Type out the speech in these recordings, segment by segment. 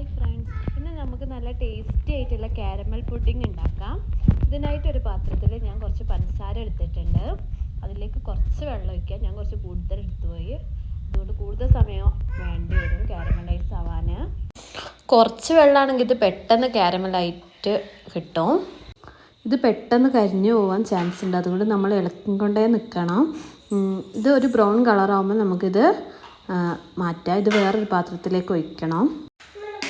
Hi friends, ഇന്ന് നമുക്ക് നല്ല ടേസ്റ്റി ആയിട്ടുള്ള കാരമൽ പുഡിംഗ് ഉണ്ടാക്കാം. ഇതിനായിട്ടൊരു പാത്രത്തിൽ ഞാൻ കുറച്ച് പഞ്ചസാര എടുത്തിട്ടുണ്ട്. അതിലേക്ക് കുറച്ച് വെള്ളം ഒഴിക്കാം. ഞാൻ കുറച്ച് കൂടുതൽ എടുത്തുപോയി, അതുകൊണ്ട് കൂടുതൽ സമയം വേണ്ടി വരും കാരമലൈസ് ആവാൻ. കുറച്ച് വെള്ളമാണെങ്കിൽ ഇത് പെട്ടെന്ന് കാരമലായിട്ട് കിട്ടും. ഇത് പെട്ടെന്ന് കരിഞ്ഞു പോകാൻ ചാൻസ് ഉണ്ട്, അതുകൊണ്ട് നമ്മൾ ഇളക്കിക്കൊണ്ടേ നിൽക്കണം. ഇത് ഒരു ബ്രൗൺ കളറാകുമ്പോൾ നമുക്കിത് മാറ്റാം. ഇത് വേറൊരു പാത്രത്തിലേക്ക് ഒഴിക്കണം.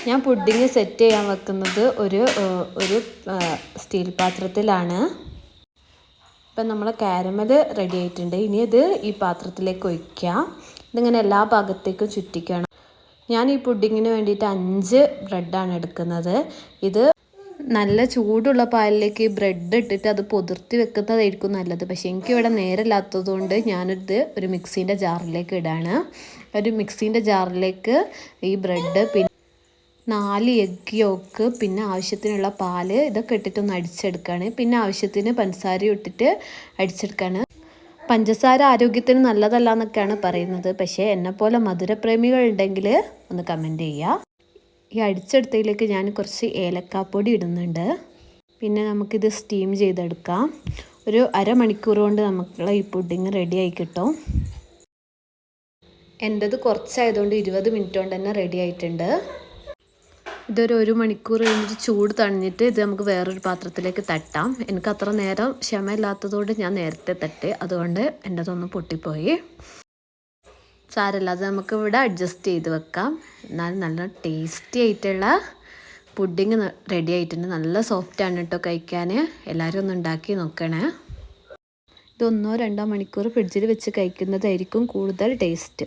ഞാൻ പുഡിങ് സെറ്റ് ചെയ്യാൻ വെക്കുന്നത് ഒരു സ്റ്റീൽ പാത്രത്തിലാണ്. ഇപ്പം നമ്മൾ കാരമൽ റെഡി ആയിട്ടുണ്ട്. ഇനി ഇത് ഈ പാത്രത്തിലേക്ക് ഒഴിക്കാം. ഇതിങ്ങനെ എല്ലാ ഭാഗത്തേക്കും ചുറ്റിക്കണം. ഞാൻ ഈ പുഡിങ്ങിന് വേണ്ടിയിട്ട് 5 ബ്രെഡാണ് എടുക്കുന്നത്. ഇത് നല്ല ചൂടുള്ള പാലിലേക്ക് ബ്രെഡ് ഇട്ടിട്ട് അത് പൊതിർത്തി വെക്കുന്നതായിരിക്കും നല്ലത്. പക്ഷേ എനിക്കിവിടെ നേരമില്ലാത്തത് കൊണ്ട് ഞാനിത് ഒരു മിക്സീൻ്റെ ജാറിലേക്ക് ഇടാണ്. ഒരു മിക്സീൻ്റെ ജാറിലേക്ക് ഈ ബ്രെഡ്, പിന്നെ 4 എഗ് യോക്ക്, പിന്നെ ആവശ്യത്തിനുള്ള പാല്, ഇതൊക്കെ ഇട്ടിട്ടൊന്ന് അടിച്ചെടുക്കുകയാണ്. പിന്നെ ആവശ്യത്തിന് പഞ്ചസാര ഇട്ടിട്ട് അടിച്ചെടുക്കുകയാണ്. പഞ്ചസാര ആരോഗ്യത്തിന് നല്ലതല്ല എന്നൊക്കെയാണ് പറയുന്നത്. പക്ഷേ എന്നെപ്പോലെ മധുരപ്രേമികൾ ഉണ്ടെങ്കിൽ ഒന്ന് കമൻറ്റ് ചെയ്യുക. ഈ അടിച്ചെടുത്തതിലേക്ക് ഞാൻ കുറച്ച് ഏലക്കാപ്പൊടി ഇടുന്നുണ്ട്. പിന്നെ നമുക്കിത് സ്റ്റീം ചെയ്തെടുക്കാം. ഒരു അരമണിക്കൂർ കൊണ്ട് നമുക്കുള്ള ഈ പുഡിങ് റെഡി ആയി കിട്ടും. എൻ്റേത് കുറച്ചായതുകൊണ്ട് 20 മിനിറ്റ് കൊണ്ട് തന്നെ റെഡി ആയിട്ടുണ്ട്. ഇതൊരു 1 മണിക്കൂർ കഴിഞ്ഞിട്ട് ചൂട് തണിഞ്ഞിട്ട് ഇത് നമുക്ക് വേറൊരു പാത്രത്തിലേക്ക് തട്ടാം. എനിക്ക് അത്ര നേരം ക്ഷമയില്ലാത്തതുകൊണ്ട് ഞാൻ നേരത്തെ തട്ടി, അതുകൊണ്ട് എൻ്റെതൊന്ന് പൊട്ടിപ്പോയി. സാരമില്ല, അത് നമുക്ക് ഇവിടെ അഡ്ജസ്റ്റ് ചെയ്ത് വെക്കാം. എന്നാലും നല്ല ടേസ്റ്റി ആയിട്ടുള്ള പുഡിങ് റെഡി ആയിട്ടുണ്ട്. നല്ല സോഫ്റ്റാണ് കേട്ടോ കഴിക്കാൻ. എല്ലാവരും ഒന്ന് ഉണ്ടാക്കി നോക്കണേ. ഇത് 1-2 മണിക്കൂർ ഫ്രിഡ്ജിൽ വെച്ച് കഴിക്കുന്നതായിരിക്കും കൂടുതൽ ടേസ്റ്റ്.